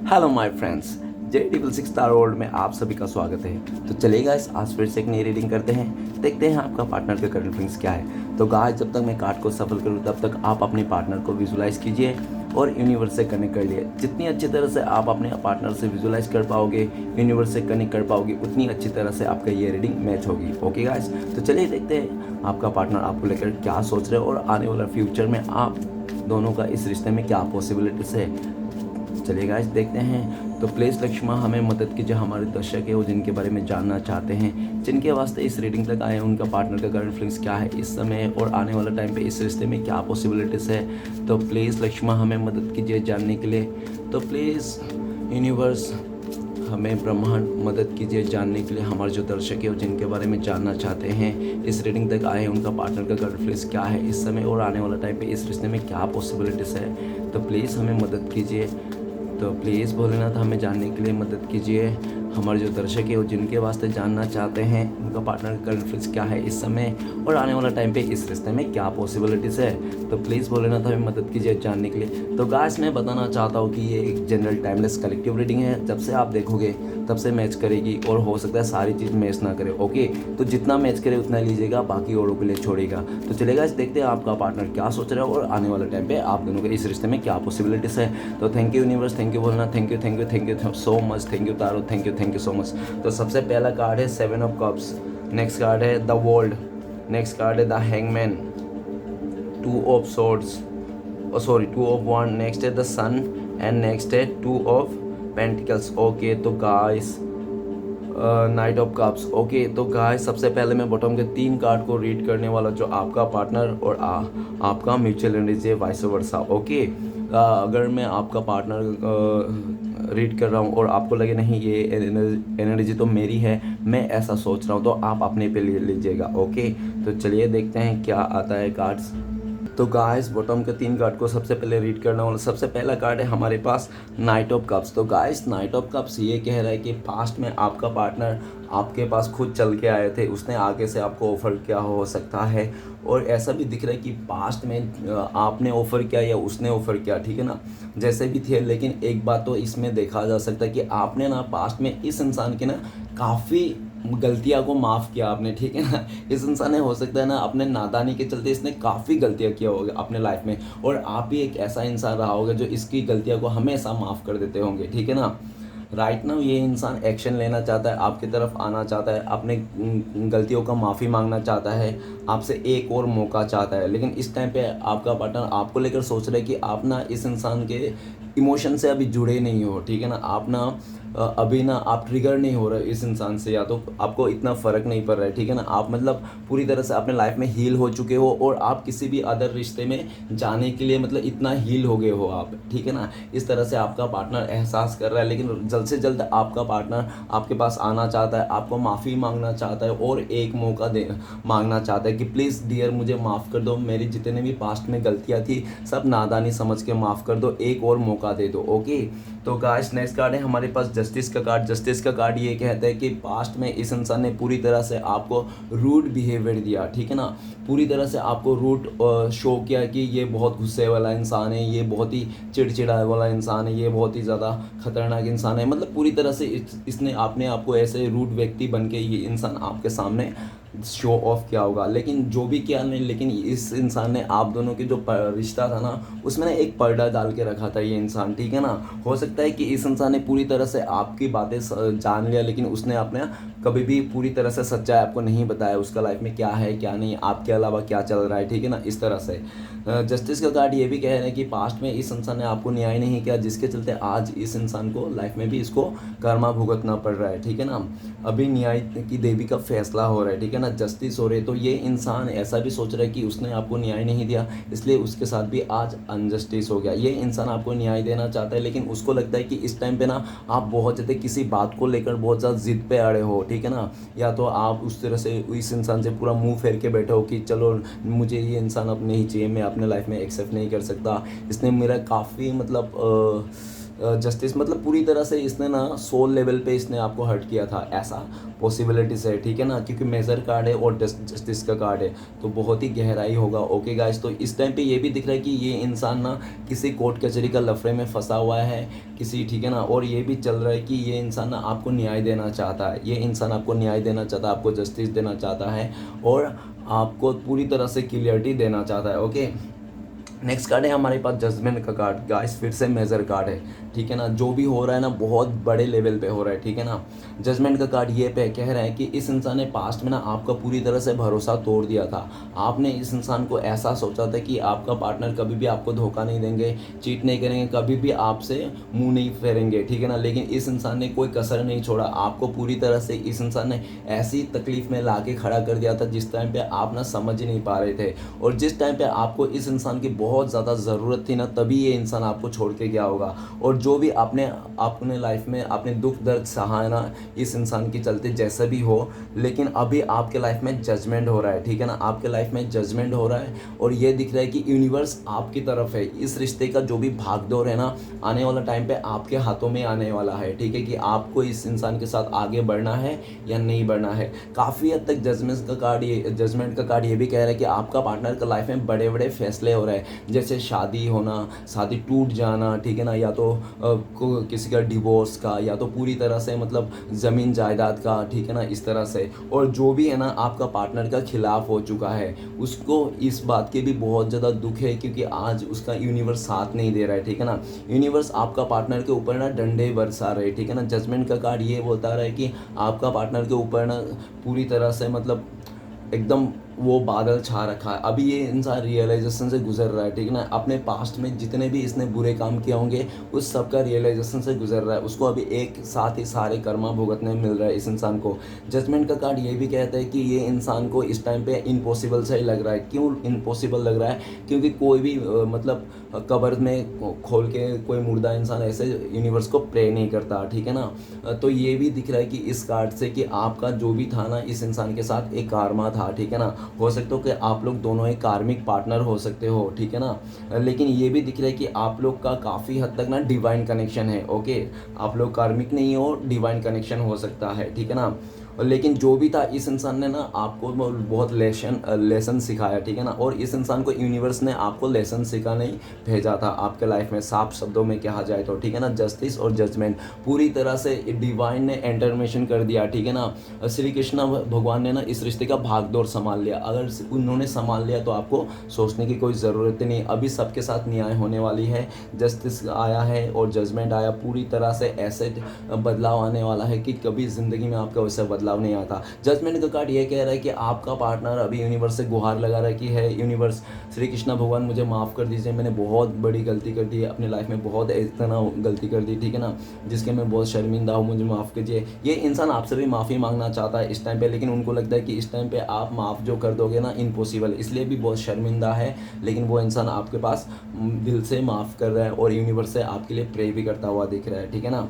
Hello my friends, JW6 star world में आप सभी का स्वागत है। तो चलिए गाइस, आज फिर से एक नई रीडिंग करते हैं। देखते हैं आपका पार्टनर का करंट फीलिंग्स क्या है। तो गाइस, जब तक मैं कार्ड को सफल करूं तब तक आप अपने पार्टनर को विजुलाइज कीजिए और यूनिवर्स से कनेक्ट कर लिए। जितनी अच्छी तरह से आप अपने पार्टनर से विजुलाइज कर पाओगे, यूनिवर्स से कनेक्ट कर पाओगे, उतनी अच्छी तरह से आपका ये रीडिंग मैच होगी। ओके गाइस, तो चलिए देखते हैं आपका पार्टनर आपको लेकर क्या सोच रहे हैं और आने वाला फ्यूचर में आप दोनों का इस रिश्ते में क्या पॉसिबिलिटीज है। चलिए गाइस, देखते हैं। तो प्लीज़ लक्ष्मा हमें मदद कीजिए। हमारे दर्शक है वो जिनके बारे में जानना चाहते हैं, जिनके वास्ते इस रीडिंग तक आए हैं, उनका पार्टनर का करंट फीलिंग्स क्या है इस समय और आने वाला टाइम पे इस रिश्ते में क्या पॉसिबिलिटीज़ है। तो प्लीज़ लक्ष्मा हमें मदद कीजिए जानने के लिए। तो प्लीज़ यूनिवर्स हमें ब्रह्मांड मदद कीजिए जानने के लिए। हमारे जो दर्शक है वो जिनके बारे में जानना चाहते हैं, इस रीडिंग तक आए हैं, उनका पार्टनर का करंट फीलिंग्स क्या है इस समय और आने वाला टाइम पे इस रिश्ते में क्या पॉसिबिलिटीज़ है। तो प्लीज़ हमें मदद कीजिए। तो प्लीज़ भोलेनाथ हमें जानने के लिए मदद कीजिए। हमारे जो दर्शक है वो जिनके वास्ते जानना चाहते हैं, उनका पार्टनर का करंट फीलिंग्स क्या है इस समय और आने वाला टाइम पे इस रिश्ते में क्या पॉसिबिलिटीज़ है। तो प्लीज़ भोलेनाथ हमें मदद कीजिए जानने के लिए। तो गाइस, मैं बताना चाहता हूँ कि ये एक जनरल टाइमलेस कलेक्टिव रीडिंग है। जब से आप देखोगे तब से मैच करेगी और हो सकता है सारी चीज़ मैच ना करे। ओके, तो जितना मैच करे उतना लीजिएगा, बाकी औरों के लिए छोड़ेगा। तो चलेगा, इस देखते हैं आपका पार्टनर क्या सोच रहा है और आने वाले टाइम पे आप दोनों के इस रिश्ते में क्या पॉसिबिलिटीज़ है। तो thank you universe, thank you बोलना, thank you so much, thank you tarot, thank you so much. तो सबसे पहला कार्ड है 7 ऑफ कप्स, नेक्स्ट कार्ड है द वर्ल्ड, नेक्स्ट कार्ड है the hangman, 2 of swords, sorry 2 of वन, next है the sun and next है 2 of pentacles. Okay, तो guys knight of cups. Okay, तो गाइस सबसे पहले मैं बॉटम के 3 कार्ड को रीड करने वाला, जो आपका पार्टनर और आपका म्यूचुअल एनर्जी है, वाइस वर्सा। ओके, अगर मैं आपका पार्टनर रीड कर रहा हूँ और आपको लगे नहीं ये एनर्जी तो मेरी है, मैं ऐसा सोच रहा हूँ, तो आप अपने पे ले लीजिएगा। ओके, तो चलिए देखते हैं क्या आता है कार्ड्स। तो गाइस, बॉटम के 3 कार्ड को सबसे पहले रीड करना वाला, सबसे पहला कार्ड है हमारे पास नाइट ऑफ कप्स। तो गाइस, नाइट ऑफ कप्स ये कह रहा है कि पास्ट में आपका पार्टनर आपके पास खुद चल के आए थे, उसने आगे से आपको ऑफ़र किया हो सकता है। और ऐसा भी दिख रहा है कि पास्ट में आपने ऑफ़र किया या उसने ऑफ़र किया, ठीक है ना, जैसे भी थे। लेकिन एक बात तो इसमें देखा जा सकता है कि आपने ना पास्ट में इस इंसान की ना काफ़ी गलतियां को माफ़ किया आपने, ठीक है ना। इस इंसान ने हो सकता है ना अपने नादानी के चलते इसने काफ़ी गलतियां किया होगा अपने लाइफ में, और आप ही एक ऐसा इंसान रहा होगा जो इसकी गलतियों को हमेशा माफ़ कर देते होंगे, ठीक है ना। राइट नाउ ये इंसान एक्शन लेना चाहता है, आपकी तरफ आना चाहता है, अपने गलतियों का माफ़ी मांगना चाहता है, आपसे एक और मौका चाहता है। लेकिन इस टाइम पे आपका पार्टनर आपको लेकर सोच रहे कि आप ना इस इंसान के इमोशन से अभी जुड़े नहीं हो, ठीक है ना। आप ना अभी ना आप ट्रिगर नहीं हो रहे इस इंसान से, या तो आपको इतना फ़र्क नहीं पड़ रहा है, ठीक है ना। आप मतलब पूरी तरह से अपने लाइफ में हील हो चुके हो और आप किसी भी अदर रिश्ते में जाने के लिए मतलब इतना हील हो गए हो आप, ठीक है ना। इस तरह से आपका पार्टनर एहसास कर रहा है, लेकिन जल्द से जल्द आपका पार्टनर आपके पास आना चाहता है, आपको माफ़ी मांगना चाहता है और एक मौका दे मांगना चाहता है कि प्लीज़ डियर मुझे माफ़ कर दो, मेरी जितने भी पास्ट में गलतियाँ थी सब नादानी समझ के माफ़ कर दो, एक और मौका दे दो। ओके, तो गाइस नेक्स्ट कार्ड है हमारे पास जस्टिस का कार्ड। जस्टिस का कार्ड ये कहता है कि पास्ट में इस इंसान ने पूरी तरह से आपको रूड बिहेवियर दिया, ठीक है ना। पूरी तरह से आपको रूड शो किया कि ये बहुत गुस्से वाला इंसान है, ये बहुत ही चिड़चिड़ा वाला इंसान है, ये बहुत ही ज़्यादा खतरनाक इंसान है। मतलब पूरी तरह से इसने आपने आपको ऐसे रूड व्यक्ति बन के ये इंसान आपके सामने शो ऑफ किया होगा। लेकिन जो भी किया नहीं, लेकिन इस इंसान ने आप दोनों के जो रिश्ता था ना उसमें ना एक पर्दा डाल के रखा था ये इंसान, ठीक है ना। हो सकता है कि इस इंसान ने पूरी तरह से आपकी बातें जान लिया, लेकिन उसने अपने कभी भी पूरी तरह से सच्चाई आपको नहीं बताया, उसका लाइफ में क्या है क्या नहीं, आपके अलावा क्या चल रहा है, ठीक है ना। इस तरह से जस्टिस का कार्ड ये भी कह रहे हैं कि पास्ट में इस इंसान ने आपको न्याय नहीं किया, जिसके चलते आज इस इंसान को लाइफ में भी इसको कर्मा भुगतना पड़ रहा है, ठीक है ना। अभी न्याय की देवी का फैसला हो रहा है, ठीक है ना, जस्टिस हो रही है। तो ये इंसान ऐसा भी सोच रहा है कि उसने आपको न्याय नहीं दिया, इसलिए उसके साथ भी आज अनजस्टिस हो गया। ये इंसान आपको न्याय देना चाहता है, लेकिन उसको लगता है कि इस टाइम पे ना आप बहुत ज़्यादा किसी बात को लेकर बहुत ज़्यादा जिद पे अड़े हो, ठीक है ना। या तो आप उस तरह से इस इंसान से पूरा मुंह फेर के बैठे हो कि चलो मुझे ये इंसान अब नहीं चाहिए, मैं अपने लाइफ में एक्सेप्ट नहीं कर सकता, इसने मेरा काफ़ी मतलब जस्टिस मतलब पूरी तरह से इसने ना सोल लेवल पे इसने आपको हर्ट किया था, ऐसा पॉसिबिलिटीज है, ठीक है ना, क्योंकि मेजर कार्ड है और जस्टिस का कार्ड है, तो बहुत ही गहराई होगा। ओके गाइस, तो इस टाइम पे ये भी दिख रहा है कि ये इंसान ना किसी कोर्ट कचहरी का लफड़े में फंसा हुआ है किसी, ठीक है ना, और ये भी चल रहा है कि ये इंसान ना आपको न्याय देना चाहता है, ये इंसान आपको न्याय देना चाहता है, आपको जस्टिस देना चाहता है और आपको पूरी तरह से क्लियरिटी देना चाहता है। ओके, नेक्स्ट कार्ड है हमारे पास जजमेंट का कार्ड। गाइस फिर से मेजर कार्ड है, ठीक है ना, जो भी हो रहा है ना बहुत बड़े लेवल पे हो रहा है, ठीक है ना। जजमेंट का कार्ड ये पे कह रहा है कि इस इंसान ने पास्ट में ना आपका पूरी तरह से भरोसा तोड़ दिया था। आपने इस इंसान को ऐसा सोचा था कि आपका पार्टनर कभी भी आपको धोखा नहीं देंगे, चीट नहीं करेंगे, कभी भी आपसे मुंह नहीं फेरेंगे, ठीक है ना, लेकिन इस इंसान ने कोई कसर नहीं छोड़ा। आपको पूरी तरह से इस इंसान ने ऐसी तकलीफ में ला के खड़ा कर दिया था जिस टाइम पे आप ना समझ ही नहीं पा रहे थे, और जिस टाइम पे आपको इस इंसान की बहुत ज़्यादा ज़रूरत थी ना, तभी ये इंसान आपको छोड़ के गया होगा। और जो भी आपने लाइफ में आपने दुख दर्द सहा है ना इस इंसान के चलते, जैसा भी हो, लेकिन अभी आपके लाइफ में जजमेंट हो रहा है, ठीक है ना, आपके लाइफ में जजमेंट हो रहा है और ये दिख रहा है कि यूनिवर्स आपकी तरफ है। इस रिश्ते का जो भी भागदौड़ है ना, आने वाला टाइम पे आपके हाथों में आने वाला है, ठीक है, कि आपको इस इंसान के साथ आगे बढ़ना है या नहीं बढ़ना है। काफ़ी हद तक जजमेंट का कार्ड ये भी कह रहा है कि आपका पार्टनर का लाइफ में बड़े बड़े फैसले हो रहे हैं, जैसे शादी होना, शादी टूट जाना, ठीक है ना, या तो किसी का डिवोर्स का, या तो पूरी तरह से मतलब ज़मीन जायदाद का, ठीक है ना, इस तरह से। और जो भी है ना आपका पार्टनर का खिलाफ हो चुका है, उसको इस बात के भी बहुत ज़्यादा दुख है क्योंकि आज उसका यूनिवर्स साथ नहीं दे रहा है, ठीक है ना। यूनिवर्स आपका पार्टनर के ऊपर ना डंडे बरसा रहे, ठीक है ना। जजमेंट का कार्ड ये बोलता रहा है कि आपका पार्टनर के ऊपर ना पूरी तरह से मतलब एकदम वो बादल छा रखा है। अभी ये इंसान रियलाइजेशन से गुजर रहा है, ठीक है ना, अपने पास्ट में जितने भी इसने बुरे काम किए होंगे उस सब का रियलाइजेशन से गुजर रहा है। उसको अभी एक साथ ही सारे कर्मा भुगतने मिल रहा है इस इंसान को। जजमेंट का कार्ड ये भी कहता है कि ये इंसान को इस टाइम पे इम्पॉसिबल सा ही लग रहा है। क्यों इम्पॉसिबल लग रहा है? क्योंकि कोई भी मतलब कब्र में खोल के कोई मुर्दा इंसान ऐसे यूनिवर्स को प्रे नहीं करता, ठीक है ना। तो ये भी दिख रहा है कि इस कार्ड से कि आपका जो भी था ना इस इंसान के साथ एक कारमा था, ठीक है ना। हो सकता हो कि आप लोग दोनों एक कार्मिक पार्टनर हो सकते हो, ठीक है ना। लेकिन ये भी दिख रहा है कि आप लोग का काफ़ी हद तक ना डिवाइन कनेक्शन है। ओके, आप लोग कार्मिक नहीं हो, डिवाइन कनेक्शन हो सकता है, ठीक है ना। लेकिन जो भी था इस इंसान ने ना आपको बहुत लेसन सिखाया, ठीक है ना। और इस इंसान को यूनिवर्स ने आपको लेसन सिखाने ही भेजा था आपके लाइफ में, साफ शब्दों में कहा जाए तो, ठीक है ना। जस्टिस और जजमेंट पूरी तरह से डिवाइन ने इंटरवेंशन कर दिया, ठीक है ना। श्री कृष्ण भगवान ने ना इस रिश्ते का भागदौड़ संभाल लिया। अगर उन्होंने संभाल लिया तो आपको सोचने की कोई ज़रूरत नहीं। अभी सबके साथ न्याय होने वाली है, जस्टिस आया है और जजमेंट आया। पूरी तरह से ऐसे बदलाव आने वाला है कि कभी ज़िंदगी में आपका वैसा बदलाव नहीं आता। जजमेंट का कार्ड ये कह रहा है कि आपका पार्टनर अभी यूनिवर्स से गुहार लगा रहा है कि है यूनिवर्स, श्री कृष्ण भगवान मुझे माफ़ कर दीजिए, मैंने बहुत बड़ी गलती कर दी है अपनी लाइफ में, बहुत इतना गलती कर दी, ठीक है ना, जिसके मैं बहुत शर्मिंदा हूँ, मुझे माफ़ कीजिए। ये इंसान आपसे भी माफ़ी मांगना चाहता है इस टाइम पे, लेकिन उनको लगता है कि इस टाइम पे आप माफ़ जो कर दोगे ना इम्पॉसिबल, इसलिए भी बहुत शर्मिंदा है। लेकिन वो इंसान आपके पास दिल से माफ़ कर रहा है और यूनिवर्स से आपके लिए प्रे भी करता हुआ दिख रहा है, ठीक है ना।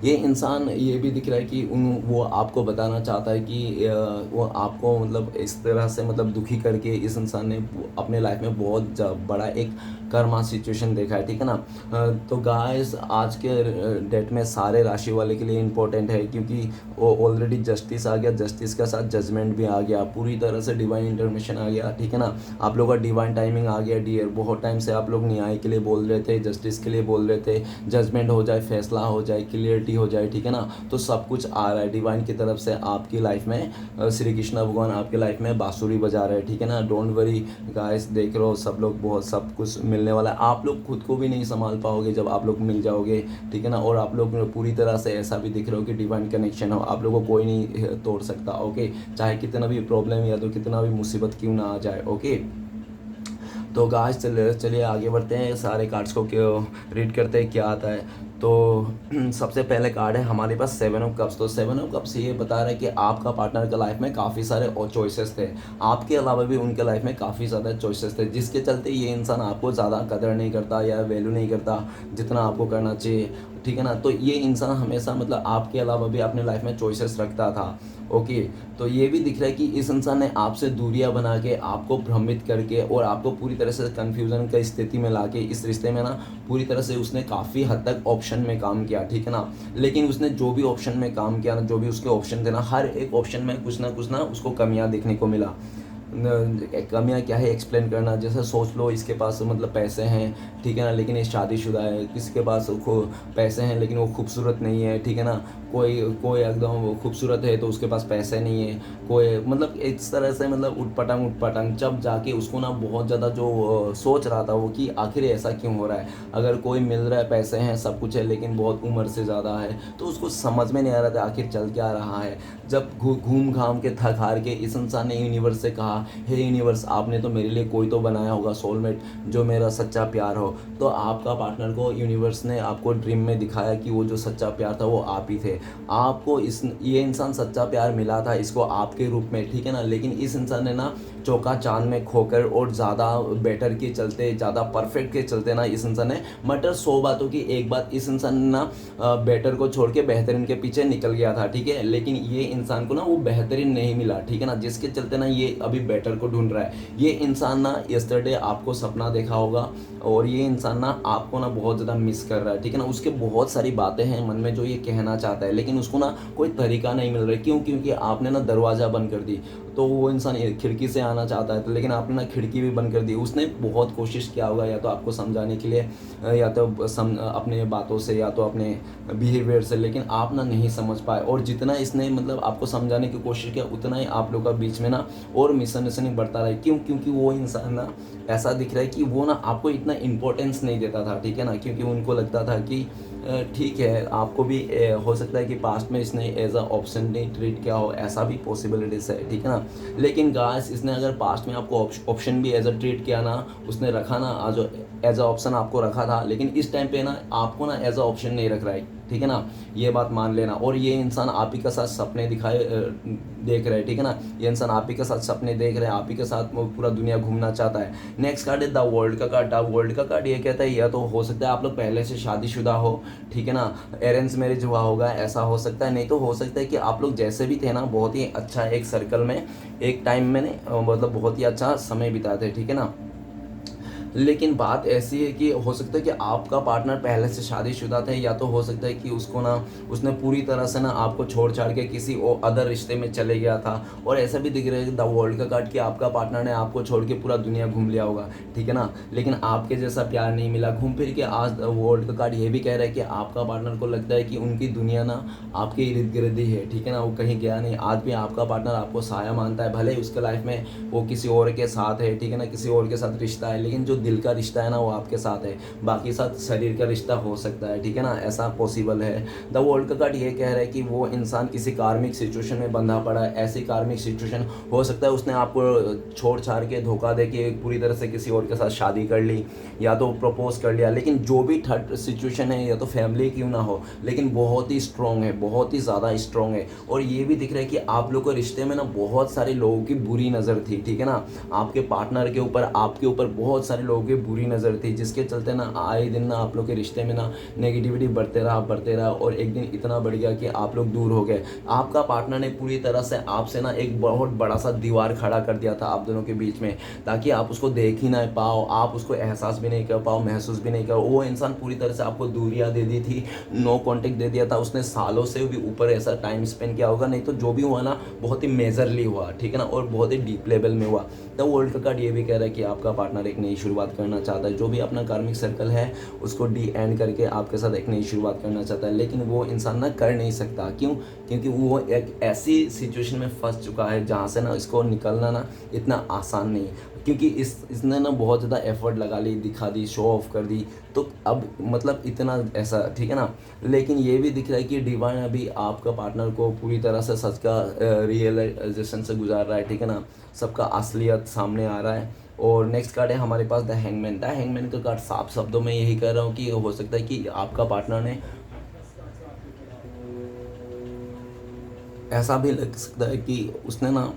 ये इंसान ये भी दिख रहा है कि वो आपको बताना चाहता है कि वो आपको मतलब इस तरह से मतलब दुखी करके इस इंसान ने अपने लाइफ में बहुत बड़ा एक कर्मा सिचुएशन देखा है, ठीक है ना। तो गाइस आज के डेट में सारे राशि वाले के लिए इम्पोर्टेंट है क्योंकि वो ऑलरेडी जस्टिस आ गया, जस्टिस के साथ जजमेंट भी आ गया, पूरी तरह से डिवाइन इंटरवेंशन आ गया, ठीक है ना। आप लोगों का डिवाइन टाइमिंग आ गया डियर। बहुत टाइम से आप लोग न्याय के लिए बोल रहे थे, जस्टिस के लिए बोल रहे थे, जजमेंट हो जाए, फैसला हो जाए, क्लियरिटी हो जाए, ठीक है ना। तो सब कुछ आ रहा है डिवाइन की तरफ से आपकी लाइफ में। श्री कृष्ण भगवान आपके लाइफ में बांसुरी बजा रहे हैं, ठीक है ना। डोंट वरी गाइस, देख रहे हो सब लोग, बहुत सब कुछ मिलने वाला है। आप लोग खुद को भी नहीं संभाल पाओगे जब आप लोग मिल जाओगे, ठीक है ना। और आप लोग पूरी तरह से ऐसा भी दिख रहे हो कि डिवाइन कनेक्शन हो, आप लोगों को कोई नहीं तोड़ सकता। ओके, चाहे कितना भी प्रॉब्लम या तो कितना भी मुसीबत क्यों ना आ जाए। ओके, तो गाइस चलिए आगे बढ़ते हैं, सारे कार्ड्स को रीड करते हैं क्या आता है। तो सबसे पहले कार्ड है हमारे पास 7 ऑफ कप्स। तो 7 ऑफ कप्स ये बता रहा है कि आपका पार्टनर के लाइफ में काफ़ी सारे और चॉइसेस थे, आपके अलावा भी उनके लाइफ में काफ़ी ज़्यादा चॉइसेस थे, जिसके चलते ये इंसान आपको ज़्यादा कदर नहीं करता या वैल्यू नहीं करता जितना आपको करना चाहिए। ठीक है ना। तो ये इंसान हमेशा मतलब आपके अलावा भी अपने लाइफ में चॉइसेस रखता था। ओके, तो ये भी दिख रहा है कि इस इंसान ने आपसे दूरियां बना के, आपको भ्रमित करके और आपको पूरी तरह से कन्फ्यूज़न की स्थिति में ला के इस रिश्ते में ना पूरी तरह से उसने काफ़ी हद तक ऑप्शन में काम किया, ठीक है ना। लेकिन उसने जो भी ऑप्शन में काम किया ना, जो भी उसके ऑप्शन थे ना, हर एक ऑप्शन में कुछ ना उसको कमियां देखने को मिला। कमियाँ क्या है एक्सप्लेन करना, जैसे सोच लो इसके पास मतलब पैसे हैं, ठीक है ना, लेकिन ये शादीशुदा है। किसी के पास पैसे हैं लेकिन वो खूबसूरत नहीं है, ठीक है ना। कोई कोई एकदम खूबसूरत है तो उसके पास पैसे नहीं है। कोई मतलब इस तरह से मतलब उटपटांग जब जाके उसको ना बहुत ज़्यादा जो सोच रहा था वो कि आखिर ऐसा क्यों हो रहा है। अगर कोई मिल रहा है, पैसे हैं, सब कुछ है, लेकिन बहुत उम्र से ज़्यादा है, तो उसको समझ में नहीं आ रहा था आखिर चल क्या रहा है। जब घूम घाम के थक हार के इस इंसान ने यूनिवर्स से कहा, हे यूनिवर्स, आपने तो मेरे लिए कोई तो बनाया होगा सोलमेट, जो मेरा सच्चा प्यार हो। तो आपका पार्टनर को यूनिवर्स ने आपको ड्रीम में दिखाया कि वो जो सच्चा प्यार था वो आप ही थे। आपको ये इंसान सच्चा प्यार मिला था इसको आपके रूप में, ठीक है ना। लेकिन इस इंसान ने ना चौका चांद में खोकर और ज़्यादा बेटर के चलते, ज़्यादा परफेक्ट के चलते ना इस इंसान ने मटर 100 बातों की एक बात, इस इंसान ने ना बेटर को छोड़ के बेहतरीन के पीछे निकल गया था, ठीक है। लेकिन ये इंसान को ना वो बेहतरीन नहीं मिला, ठीक है ना, जिसके चलते ना ये अभी बेटर को ढूंढ रहा है। ये इंसान ना यस्टरडे आपको सपना देखा होगा और ये इंसान ना आपको ना बहुत ज़्यादा मिस कर रहा है, ठीक है ना। उसके बहुत सारी बातें हैं मन में जो ये कहना चाहता है, लेकिन उसको ना कोई तरीका नहीं मिल रहा है। क्यों? क्योंकि आपने ना दरवाज़ा बंद कर दी। तो वो इंसान खिड़की से आना चाहता है, तो लेकिन आपने ना खिड़की भी बंद कर दी। उसने बहुत कोशिश किया होगा या तो आपको समझाने के लिए, या तो अपने बातों से या तो अपने बिहेवियर से, लेकिन आप ना नहीं समझ पाए। और जितना इसने मतलब आपको समझाने की कोशिश किया उतना ही आप लोग का बीच में ना और मिसअंडरस्टैंडिंग बढ़ता रहा। क्यों? क्योंकि वो इंसान ना ऐसा दिख रहा है कि वो ना आपको इतना इंपॉर्टेंस नहीं देता था, ठीक है ना। क्योंकि उनको लगता था कि ठीक है, आपको भी हो सकता है कि पास्ट में इसने एज अ ऑप्शन नहीं ट्रीट किया हो, ऐसा भी पॉसिबिलिटीज़ है, ठीक है ना। लेकिन गाइस, इसने अगर पास्ट में आपको ऑप्शन भी एज अ ट्रीट किया ना, उसने रखा ना आज एज अ ऑप्शन आपको रखा था, लेकिन इस टाइम पे ना आपको ना एज अ ऑप्शन नहीं रख रहा है, ठीक है ना। ये बात मान लेना। और ये इंसान आप ही के साथ सपने देख रहा है, ठीक है ना। ये इंसान आप ही के साथ सपने देख रहा है, आप ही के साथ वो पूरा दुनिया घूमना चाहता है। नेक्स्ट कार्ड है द वर्ल्ड का कार्ड। द वर्ल्ड का कार्ड ये कहता है या तो हो सकता है आप लोग पहले से शादीशुदा हो, ठीक है ना, अरेंज मैरिज हुआ होगा, ऐसा हो सकता है। नहीं तो हो सकता है कि आप लोग जैसे भी थे ना बहुत ही अच्छा एक सर्कल में एक टाइम में मतलब बहुत ही अच्छा समय बिताए थे, ठीक है ना। लेकिन बात ऐसी है कि हो सकता है कि आपका पार्टनर पहले से शादीशुदा थे, या तो हो सकता है कि उसको ना उसने पूरी तरह से ना आपको छोड़ छाड़ के किसी और अदर रिश्ते में चले गया था। और ऐसा भी दिख रहा है द वर्ल्ड का कार्ड कि आपका पार्टनर ने आपको छोड़ के पूरा दुनिया घूम लिया होगा, ठीक है ना, लेकिन आपके जैसा प्यार नहीं मिला। घूम फिर के आज वर्ल्ड का कार्ड ये भी कह रहा है कि आपका पार्टनर को लगता है कि उनकी दुनिया ना आपके इर्द गिर्द ही है, ठीक है ना, वो कहीं गया नहीं। आज भी आपका पार्टनर आपको साया मानता है, भले ही उसके लाइफ में वो किसी और के साथ है, ठीक है ना, किसी और के साथ रिश्ता है, लेकिन जो दिल का रिश्ता है ना वो आपके साथ है। बाकी साथ शरीर का रिश्ता हो सकता है, ठीक है ना, ऐसा पॉसिबल है। द वर्ल्ड का कार्ड ये कह रहा है कि वो इंसान किसी कार्मिक सिचुएशन में बंधा पड़ा है। ऐसी कार्मिक सिचुएशन हो सकता है उसने आपको छोड़ छाड़ के धोखा दे के पूरी तरह से किसी और के साथ शादी कर ली या तो प्रपोज कर लिया। लेकिन जो भी थर्ड सिचुएशन है, या तो फैमिली क्यों ना हो, लेकिन बहुत ही स्ट्रॉन्ग है, बहुत ही ज़्यादा स्ट्रॉन्ग है। और ये भी दिख रहा है कि आप लोग के रिश्ते में ना बहुत सारे लोगों की बुरी नज़र थी, ठीक है ना, आपके पार्टनर के ऊपर, आपके ऊपर बहुत सारे लोगों की बुरी नज़र थी, जिसके चलते ना आए दिन ना आप लोग के रिश्ते में ना नेगेटिविटी बढ़ते रहा और एक दिन इतना बढ़ गया कि आप लोग दूर हो गए। आपका पार्टनर ने पूरी तरह से आपसे ना एक बहुत बड़ा सा दीवार खड़ा कर दिया था आप दोनों के बीच में, ताकि आप उसको देख ही ना पाओ, आप उसको एहसास भी नहीं कर पाओ, महसूस भी नहीं करो। वो इंसान पूरी तरह से आपको दूरियां दे दी थी, नो कांटेक्ट दे दिया था उसने, सालों से भी ऊपर ऐसा टाइम स्पेंड किया होगा। नहीं तो जो भी हुआ ना बहुत ही मेजरली हुआ, ठीक है ना, और बहुत ही डीप लेवल में हुआ। तो वर्ल्ड का कार्ड ये भी कह रहा है कि आपका पार्टनर एक नई शुरुआत करना चाहता है। जो भी अपना कार्मिक सर्कल है उसको डी एंड करके आपके साथ एक नई शुरुआत करना चाहता है, लेकिन वो इंसान ना कर नहीं सकता। क्यों? क्योंकि वो एक ऐसी सिचुएशन में फंस चुका है जहाँ से ना इसको निकलना ना इतना आसान नहीं है। क्योंकि इसने ना बहुत ज़्यादा एफर्ट लगा ली, दिखा दी, शो ऑफ कर दी, तो अब मतलब इतना ऐसा, ठीक है ना। लेकिन ये भी दिख रहा है कि डिवाइन अभी आपका पार्टनर को पूरी तरह से सच का रियलाइजेशन से गुजार रहा है, ठीक है ना, सबका असलियत सामने आ रहा है। और नेक्स्ट कार्ड है हमारे पास द हैंगमैन। द हैंगमैन का कार्ड साफ शब्दों में यही कह रहा हूँ कि हो सकता है कि आपका पार्टनर ने ऐसा भी लग सकता है कि उसने ना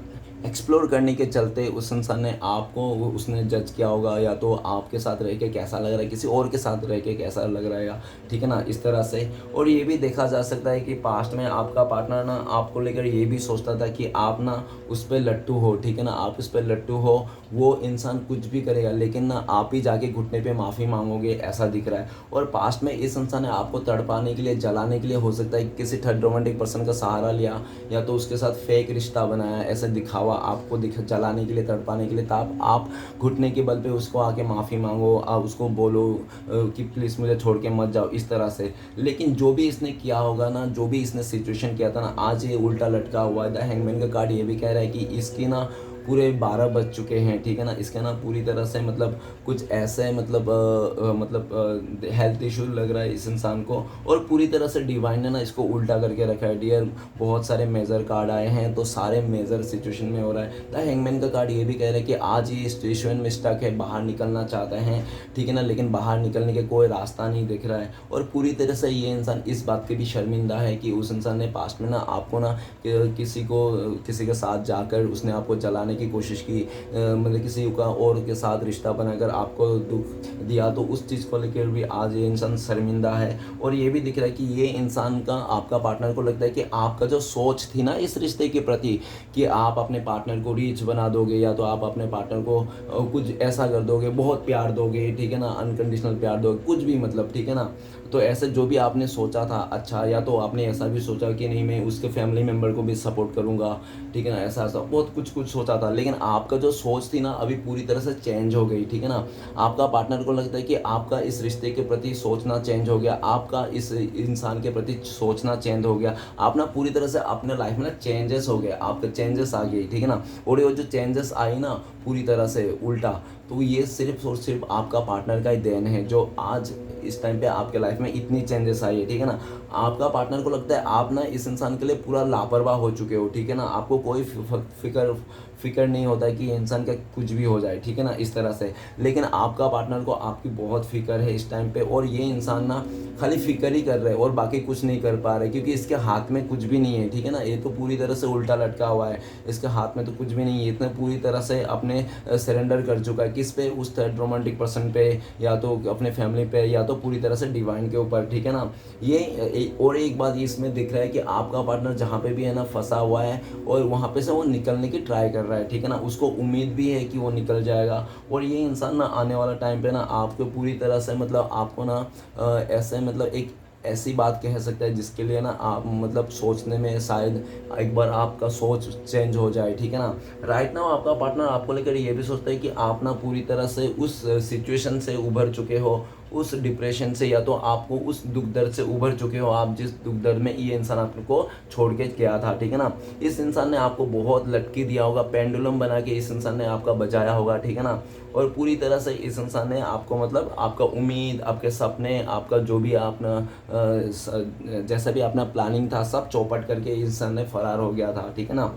एक्सप्लोर करने के चलते उस इंसान ने आपको उसने जज किया होगा, या तो आपके साथ रह के कैसा लग रहा है, किसी और के साथ रह के कैसा लग रहा है, ठीक है ना, इस तरह से। और ये भी देखा जा सकता है कि पास्ट में आपका पार्टनर ना आपको लेकर ये भी सोचता था कि आप ना उस पर लट्टू हो, ठीक है ना, आप उस पर लट्टू हो, वो इंसान कुछ भी करेगा लेकिन ना आप ही जाके घुटने पे माफ़ी मांगोगे, ऐसा दिख रहा है। और पास्ट में इस इंसान ने आपको तड़पाने के लिए, जलाने के लिए, हो सकता है किसी थर्ड रोमांटिक पर्सन का सहारा लिया, या तो उसके साथ फेक रिश्ता बनाया, ऐसा दिखावा आपको जलाने के लिए, तड़पाने के लिए, तब आप घुटने के बल पे उसको आके माफ़ी मांगो, आप उसको बोलो कि प्लीज़ मुझे छोड़ के मत जाओ, इस तरह से। लेकिन जो भी इसने किया होगा ना, जो भी इसने सिचुएशन किया था ना, आज ये उल्टा लटका हुआ है। द हैंगमैन का कार्ड ये भी कह रहा है कि इसकी ना पूरे 12 बज चुके हैं, ठीक है ना, इसके ना पूरी तरह से मतलब कुछ ऐसे मतलब हेल्थ इशू लग रहा है इस इंसान को, और पूरी तरह से डिवाइन ने ना इसको उल्टा करके रखा है। डियर, बहुत सारे मेजर कार्ड आए हैं, तो सारे मेजर सिचुएशन में हो रहा है। द हैंगमैन का कार्ड ये भी कह रहा है कि आज ये सिचुएशन में स्टक है, बाहर निकलना चाहते हैं, ठीक है ना, लेकिन बाहर निकलने के कोई रास्ता नहीं दिख रहा है। और पूरी तरह से ये इंसान इस बात के भी शर्मिंदा है कि उस इंसान ने पास्ट में ना आपको ना किसी के साथ जाकर उसने आपको जलाने की कोशिश की, मतलब किसी का और के साथ रिश्ता बनाकर आपको दुख दिया, तो उस चीज़ को लेकर भी आज ये इंसान शर्मिंदा है। और ये भी दिख रहा है कि ये इंसान का, आपका पार्टनर को लगता है कि आपका जो सोच थी ना इस रिश्ते के प्रति, कि आप अपने पार्टनर को रीच बना दोगे, या तो आप अपने पार्टनर को कुछ ऐसा कर दोगे, बहुत प्यार दोगे, ठीक है ना, अनकंडीशनल प्यार दोगे, कुछ भी मतलब, ठीक है ना। तो ऐसे जो भी आपने सोचा था अच्छा, या तो आपने ऐसा भी सोचा कि नहीं मैं उसके फैमिली मेम्बर को भी सपोर्ट करूँगा, ठीक है ना, ऐसा ऐसा बहुत कुछ सोचा था। लेकिन आपका जो सोच थी ना अभी पूरी तरह से चेंज हो गई, ठीक है ना। आपका पार्टनर को लगता है कि आपका इस रिश्ते के प्रति सोचना चेंज हो गया, आपका इस इंसान के प्रति सोचना चेंज हो गया, आप ना पूरी तरह से अपने लाइफ में ना चेंजेस हो गए, आपके चेंजेस आ गई, ठीक है ना। और ये जो चेंजेस आई ना पूरी तरह से उल्टा, तो ये सिर्फ और सिर्फ आपका पार्टनर का ही देन है, जो आज इस टाइम पे आपके लाइफ में इतनी चेंजेस आई है, ठीक है ना। आपका पार्टनर को लगता है आप ना इस इंसान के लिए पूरा लापरवाह हो चुके हो, ठीक है ना, आपको कोई फिक्र नहीं होता है कि ये इंसान का कुछ भी हो जाए, ठीक है ना, इस तरह से। लेकिन आपका पार्टनर को आपकी बहुत फिक्र है इस टाइम पे, और ये इंसान ना खाली फिक्र ही कर रहे हैं और बाकी कुछ नहीं कर पा रहे, क्योंकि इसके हाथ में कुछ भी नहीं है, ठीक है ना। ये तो पूरी तरह से उल्टा लटका हुआ है, इसके हाथ में तो कुछ भी नहीं है, इतने पूरी तरह से अपने सरेंडर कर चुका है, किस पे, उस थर्ड रोमांटिक पर्सन पे, या तो अपने फैमिली पे, या तो पूरी तरह से डिवाइन के ऊपर, ठीक है ना। और एक बात इसमें दिख रहा है कि आपका पार्टनर जहाँ पे भी है ना फंसा हुआ है, और वहाँ पे से वो निकलने की ट्राई कर रहा है, ठीक है ना, उसको उम्मीद भी है कि वो निकल जाएगा। और ये इंसान ना आने वाला टाइम पे ना आपको पूरी तरह से मतलब आपको ना ऐसे मतलब एक ऐसी बात कह सकता है जिसके लिए ना आप मतलब सोचने में शायद एक बार आपका सोच चेंज हो जाए, ठीक है ना। राइट नाउ आपका पार्टनर आपको लेकर ये भी सोचता है कि आप ना पूरी तरह से उस सिचुएशन से उभर चुके हो, उस डिप्रेशन से, या तो आपको उस दुख दर्द से उभर चुके हो, आप जिस दुख दर्द में ये इंसान आपको छोड़ के गया था, ठीक है ना। इस इंसान ने आपको बहुत लटकी दिया होगा, पेंडुलम बना के इस इंसान ने आपका बजाया होगा, ठीक है ना। और पूरी तरह से इस इंसान ने आपको मतलब आपका उम्मीद, आपके सपने, आपका जो भी आपने जैसा भी अपना प्लानिंग था सब चौपट करके इस इंसान ने फरार हो गया था, ठीक है ना।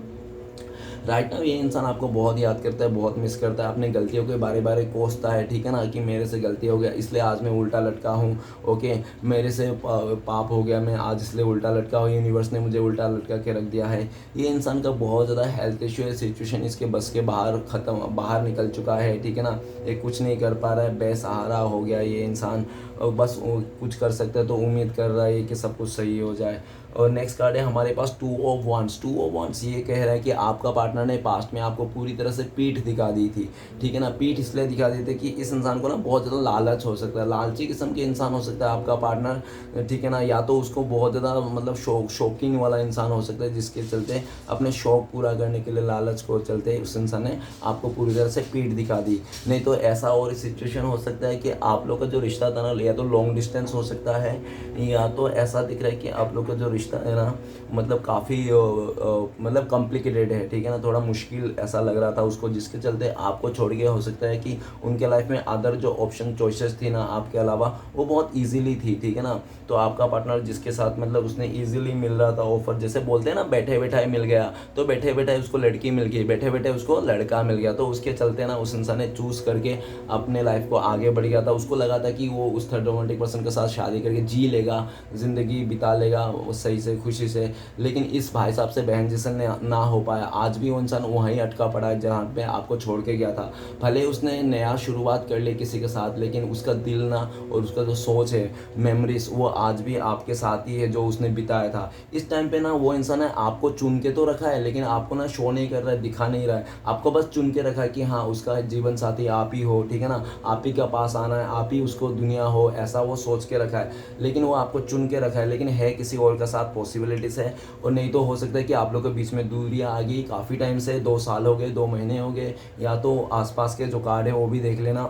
राइट नाउ ये इंसान आपको बहुत याद करता है, बहुत मिस करता है, अपनी गलतियों के बारे बारे कोसता है, ठीक है ना, कि मेरे से गलती हो गया इसलिए आज मैं उल्टा लटका हूँ, ओके, मेरे से पाप हो गया, मैं आज इसलिए उल्टा लटका हूँ, यूनिवर्स ने मुझे उल्टा लटका के रख दिया है। ये इंसान का बहुत ज़्यादा हेल्थ इशू है, सिचुएशन इसके बस के बाहर निकल चुका है, ठीक है ना। ये कुछ नहीं कर पा रहा है, बेसहारा हो गया ये इंसान, बस कुछ कर सकता है तो उम्मीद कर रहा है कि सब कुछ सही हो जाए। और नेक्स्ट कार्ड है हमारे पास 2 ऑफ वांड्स ये कह रहा है कि आपका पार्टनर ने पास्ट में आपको पूरी तरह से पीठ दिखा दी थी, ठीक है ना। पीठ इसलिए दिखा दी थी कि इस इंसान को ना बहुत ज़्यादा लालच हो सकता है, लालची किस्म के इंसान हो सकता है आपका पार्टनर, ठीक है ना, या तो उसको बहुत ज़्यादा मतलब शौकीन वाला इंसान हो सकता है, जिसके चलते अपने शौक पूरा करने के लिए लालच को चलते उस इंसान ने आपको पूरी तरह से पीठ दिखा दी। नहीं तो ऐसा और सिचुएशन हो सकता है कि आप लोग का जो रिश्ता था ना, या तो लॉन्ग डिस्टेंस हो सकता है, या तो ऐसा दिख रहा है कि आप लोग का जो रिश्ता है ना मतलब काफ़ी मतलब कॉम्प्लिकेटेड है, ठीक है ना, थोड़ा मुश्किल ऐसा लग रहा था उसको, जिसके चलते आपको छोड़ के हो सकता है कि उनके लाइफ में अदर जो ऑप्शन चॉइसेस थी ना आपके अलावा वो बहुत ईजिली थी, ठीक है ना। तो आपका पार्टनर जिसके साथ मतलब उसने ईजिली मिल रहा था ऑफर, जैसे बोलते हैं ना बैठे बैठाए मिल गया, तो बैठे बैठाए उसको लड़की मिल गई, बैठे बैठे उसको लड़का मिल गया, तो उसके चलते ना उस इंसान ने चूज़ करके अपने लाइफ को आगे बढ़ गया था। उसको लगा था कि वो उस थर्ड रोमांटिक पर्सन के साथ शादी करके जी लेगा, ज़िंदगी बिता लेगा वो सही से खुशी से। लेकिन इस भाई साहब से बहन जिसे ना हो पाया, आज भी वो इंसान वहीं अटका पड़ा है जहाँ पे आपको छोड़ के गया था। भले उसने नया शुरुआत कर ली किसी के साथ, लेकिन उसका दिल ना और उसका जो सोच है, मेमोरीज, वो आज भी आपके साथ ही है जो उसने बिताया था। इस टाइम पे ना वो इंसान है आपको चुन के तो रखा है, लेकिन आपको ना शो नहीं कर रहा है, दिखा नहीं रहा है। आपको बस चुन के रखा है कि हाँ उसका जीवन साथी आप ही हो, ठीक है ना, आप ही के पास आना है, आप ही उसको दुनिया हो, ऐसा वो सोच के रखा है। लेकिन वो आपको चुन के रखा है, लेकिन है किसी और के साथ पॉसिबिलिटीज़ है। और नहीं तो हो सकता है कि आप लोग के बीच में दूरियां आ गई काफ़ी टाइम से, 2 साल हो गए, 2 महीने हो गए, या तो आसपास के जो कार्ड है वो भी देख लेना।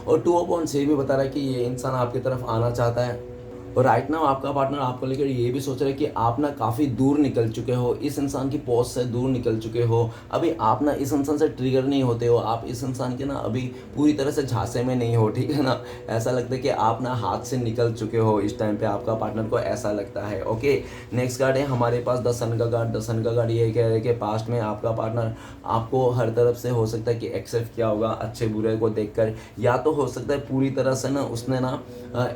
और 2 पॉइंट ये भी बता रहा है कि ये इंसान आपकी तरफ आना चाहता है। और राइट नाउ आपका पार्टनर आपको लेकर ये भी सोच रहा है कि आप ना काफ़ी दूर निकल चुके हो, इस इंसान की पोस्ट से दूर निकल चुके हो। अभी आप ना इस इंसान से ट्रिगर नहीं होते हो, आप इस इंसान के ना अभी पूरी तरह से झांसे में नहीं हो, ठीक है ना। ऐसा लगता है कि आप ना हाथ से निकल चुके हो इस टाइम पे, आपका पार्टनर को ऐसा लगता है। ओके, नेक्स्ट कार्ड है हमारे पास द सन का कार्ड। द सन का कार्ड ये कह रहा है कि पास्ट में आपका पार्टनर आपको हर तरफ से हो सकता है कि एक्सेप्ट किया होगा अच्छे बुरे को देखकर, या तो हो सकता है पूरी तरह से ना उसने ना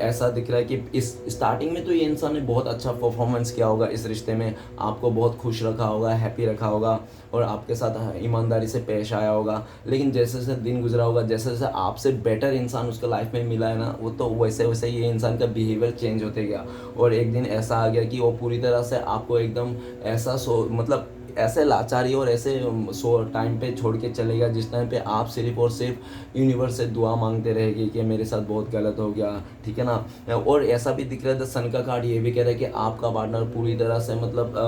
ऐसा दिख रहा है कि इस स्टार्टिंग में तो ये इंसान ने बहुत अच्छा परफॉर्मेंस किया होगा इस रिश्ते में, आपको बहुत खुश रखा होगा, हैप्पी रखा होगा और आपके साथ ईमानदारी से पेश आया होगा। लेकिन जैसे जैसे दिन गुजरा होगा, जैसे जैसे आपसे बेटर इंसान उसके लाइफ में मिला है ना, वो तो वैसे वैसे ये इंसान का बिहेवियर चेंज होते गया। और एक दिन ऐसा आ गया कि वो पूरी तरह से आपको एकदम ऐसा मतलब ऐसे लाचारी और ऐसे टाइम पे छोड़ के चलेगा जिस टाइम पे आप सिर्फ और सिर्फ यूनिवर्स से दुआ मांगते रहेगी कि मेरे साथ बहुत गलत हो गया, ठीक है ना। और ऐसा भी दिख रहा है द सन का कार्ड ये भी कह रहा है कि आपका पार्टनर पूरी तरह से मतलब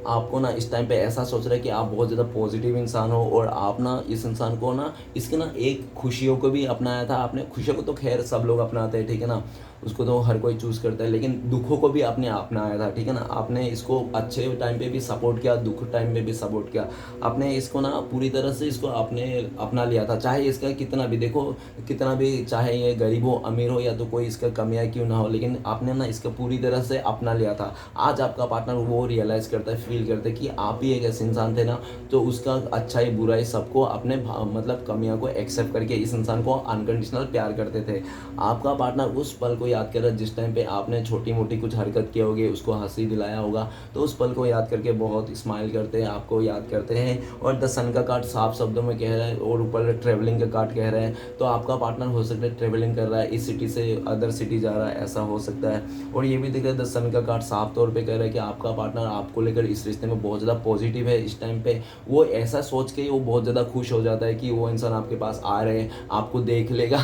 आपको ना इस टाइम पे ऐसा सोच रहा है कि आप बहुत ज़्यादा पॉजिटिव इंसान हो, और आप ना इस इंसान को ना इसके ना एक खुशियों को भी अपनाया था आपने। खुशियों को तो खैर सब लोग अपनाते हैं, ठीक है ना, उसको तो हर कोई चूज़ करता है, लेकिन दुखों को भी आपने अपनाया था, ठीक है ना। आपने इसको अच्छे टाइम पे भी सपोर्ट किया, दुख टाइम पे भी सपोर्ट किया। आपने इसको ना पूरी तरह से इसको आपने अपना लिया था, चाहे इसका कितना भी देखो, कितना भी चाहे ये गरीब हो अमीर हो या तो कोई इसका कमियाँ क्यों ना हो, लेकिन आपने ना इसका पूरी तरह से अपना लिया था। आज आपका पार्टनर वो रियलाइज़ करता है, फील करता है कि आप ही एक ऐसे इंसान थे ना तो उसका अच्छाई बुराई सबको अपने मतलब कमियां को एक्सेप्ट करके इस इंसान को अनकंडीशनल प्यार करते थे। आपका पार्टनर उस पल को याद कर रहा है जिस टाइम पे आपने छोटी मोटी कुछ हरकत की होगी, उसको हंसी दिलाया होगा, तो उस पल को याद करके बहुत स्माइल करते हैं, आपको याद करते हैं। और द सन का कार्ड साफ शब्दों में कह रहा है, और ऊपर ट्रेवलिंग का कार्ड कह रहा है, तो आपका पार्टनर हो सकता है ट्रेवलिंग कर रहा है, इस सिटी से अदर सिटी जा रहा है, ऐसा हो सकता है। और ये भी दिख रहा है द सन का कार्ड साफ तौर पे कह रहा है कि आपका पार्टनर आपको लेकर इस रिश्ते में बहुत ज़्यादा पॉजिटिव है। इस टाइम पे वो ऐसा सोच के वो बहुत ज़्यादा खुश हो जाता है कि वो इंसान आपके पास आ रहे हैं, आपको देख लेगा,